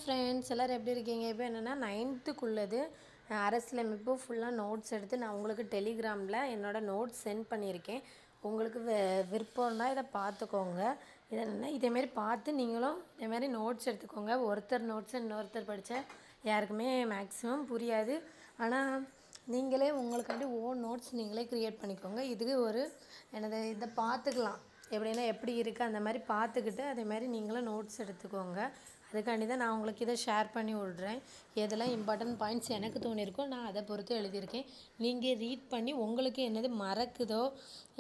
Friends எல்லோரும் எப்படி இருக்கீங்க? இப்போ என்னென்னா 9th அரசியலமைப்பு ஃபுல்லாக நோட்ஸ் எடுத்து நான் உங்களுக்கு டெலிகிராமில் என்னோடய நோட்ஸ் சென்ட் பண்ணியிருக்கேன். உங்களுக்கு விருப்பம்னா இதை பார்த்துக்கோங்க. இது என்னென்னா இதேமாரி பார்த்து நீங்களும் இதேமாரி நோட்ஸ் எடுத்துக்கோங்க. ஒருத்தர் நோட்ஸ் இன்னொருத்தர் படித்தா யாருக்குமே மேக்ஸிமம் புரியாது. ஆனால் நீங்களே உங்களுக்காண்டி ஓன் நோட்ஸ் நீங்களே க்ரியேட் பண்ணிக்கோங்க. இதுக்கு ஒரு இதை பார்த்துக்கலாம் எப்படின்னா எப்படி இருக்குது அந்த மாதிரி பார்த்துக்கிட்டு அதேமாதிரி நீங்களும் நோட்ஸ் எடுத்துக்கோங்க. அதுக்காண்டி தான் நான் உங்களுக்கு இதை ஷேர் பண்ணி விட்றேன். எதெல்லாம் இம்பார்ட்டன்ட் பாயிண்ட்ஸ் எனக்கு தோணியிருக்கோ நான் அதை பொறுத்து எழுதியிருக்கேன். நீங்கள் ரீட் பண்ணி உங்களுக்கு என்னது மறக்குதோ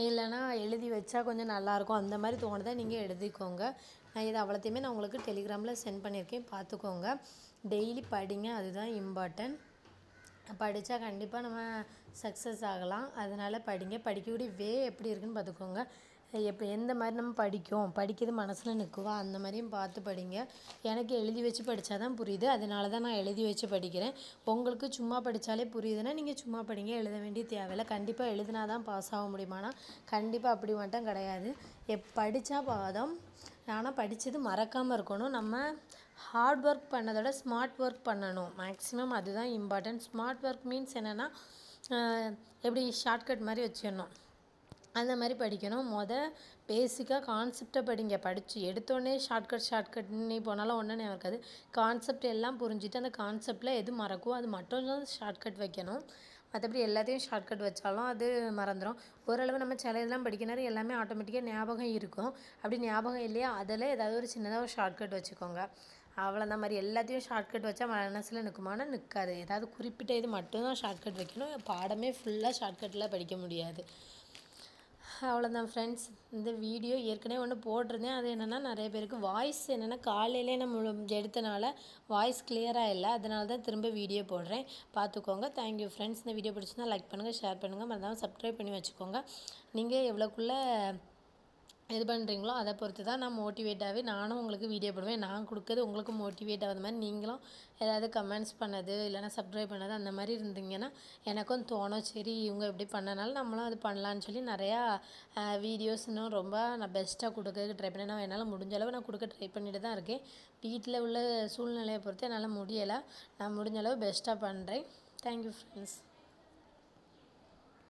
இல்லைனா எழுதி வச்சா கொஞ்சம் நல்லாயிருக்கும் அந்த மாதிரி தோணுதா நீங்கள் எழுதிக்கோங்க. நான் இதை அவ்வளோத்தையுமே நான் உங்களுக்கு டெலிகிராமில் சென்ட் பண்ணியிருக்கேன், பார்த்துக்கோங்க. டெய்லி படிங்க, அதுதான் இம்பார்ட்டன்ட். படித்தா கண்டிப்பாக நம்ம சக்ஸஸ் ஆகலாம். அதனால் படிங்க. படிக்கக்கூடிய எப்படி இருக்குதுன்னு பார்த்துக்கோங்க. எந்த மாதிரி நம்ம படிக்கிறது மனசில் நிற்குவா அந்த மாதிரியும் பார்த்து படிங்க. எனக்கு எழுதி வச்சு படித்தா தான் புரியுது, அதனால தான் நான் எழுதி வச்சு படிக்கிறேன். உங்களுக்கு சும்மா படித்தாலே புரியுதுன்னா நீங்கள் சும்மா படிங்க, எழுத வேண்டிய தேவையில்லை. கண்டிப்பாக எழுதினா தான் பாஸ் ஆக முடியுமானா கண்டிப்பாக அப்படி மட்டும் கிடையாது. படித்தா பாதம். ஆனால் படித்தது மறக்காமல் இருக்கணும். நம்ம ஹார்ட் ஒர்க் பண்ணதோட ஸ்மார்ட் ஒர்க் பண்ணணும். மேக்ஸிமம் அதுதான் இம்பார்ட்டன்ட். ஸ்மார்ட் ஒர்க் மீன்ஸ் என்னென்னா எப்படி ஷார்ட்கட் மாதிரி வச்சிடணும் அந்த மாதிரி படிக்கணும். பேசிக்காக கான்செப்டை படிங்க. படித்து எடுத்தோடனே ஷார்ட்கட்னு போனாலும் ஒன்றும் இருக்காது. கான்செப்ட் எல்லாம் புரிஞ்சுட்டு அந்த கான்செப்டில் எது மறக்கும் அது மட்டும் தான் ஷார்ட்கட் வைக்கணும். மற்றபடி எல்லாத்தையும் ஷார்ட்கட் வச்சாலும் அது மறந்துடும். ஓரளவு நம்ம சில இதெல்லாம் படிக்கணும் எல்லாமே ஆட்டோமேட்டிக்காக ஞாபகம் இருக்கும். அப்படி ஞாபகம் இல்லையா அதில் ஏதாவது ஒரு சின்னதாக ஒரு ஷார்ட்கட் வச்சுக்கோங்க. அவ்வளோதான். மாதிரி எல்லாத்தையும் ஷார்ட்கட் வச்சா மனசில் நிற்குமானா நிற்காது. ஏதாவது குறிப்பிட்ட இது மட்டும்தான் ஷார்ட்கட் வைக்கணும். பாடமே ஃபுல்லாக ஷார்ட்கட்டில் படிக்க முடியாது. அவ்வளோதான் ஃப்ரெண்ட்ஸ். இந்த வீடியோ ஏற்கனவே ஒன்று போட்டிருந்தேன். அது என்னென்னா நிறைய பேருக்கு வாய்ஸ் என்னென்னா காலையிலே நம்ம எடுத்தனால வாய்ஸ் கிளியராக இல்லை, அதனால தான் திரும்ப வீடியோ போடுறேன், பார்த்துக்கோங்க. Thank you friends. இந்த வீடியோ பிடிச்சிருந்தா லைக் பண்ணுங்கள், ஷேர் பண்ணுங்கள், மறக்காமல் சப்ஸ்கிரைப் பண்ணி வச்சுக்கோங்க. நீங்கள் எவ்வளோக்குள்ளே இது பண்ணுறீங்களோ அதை பொறுத்து தான் நான் மோட்டிவேட்டாகவே நானும் உங்களுக்கு வீடியோ போடுவேன். நான் கொடுக்குறது உங்களுக்கு மோட்டிவேட் ஆகாத மாதிரி நீங்களும் ஏதாவது கமெண்ட்ஸ் பண்ணது இல்லைனா சப்ஸ்கிரைப் பண்ணது அந்த மாதிரி இருந்தீங்கன்னா எனக்கும் தோணும், சரி இவங்க எப்படி பண்ணனாலும் நம்மளும் அது பண்ணலான்னு சொல்லி நிறையா வீடியோஸ் இன்னும் ரொம்ப நான் பெஸ்ட்டாக கொடுக்கறதுக்கு ட்ரை பண்ணேன். நான் என்னால் முடிஞ்ச அளவு நான் கொடுக்க ட்ரை பண்ணிட்டு தான் இருக்கேன். வீட்டில் உள்ள சூழ்நிலையை பொறுத்து என்னால் முடியலை. நான் முடிஞ்ச அளவு பெஸ்ட்டாக பண்ணுறேன். Thank you friends.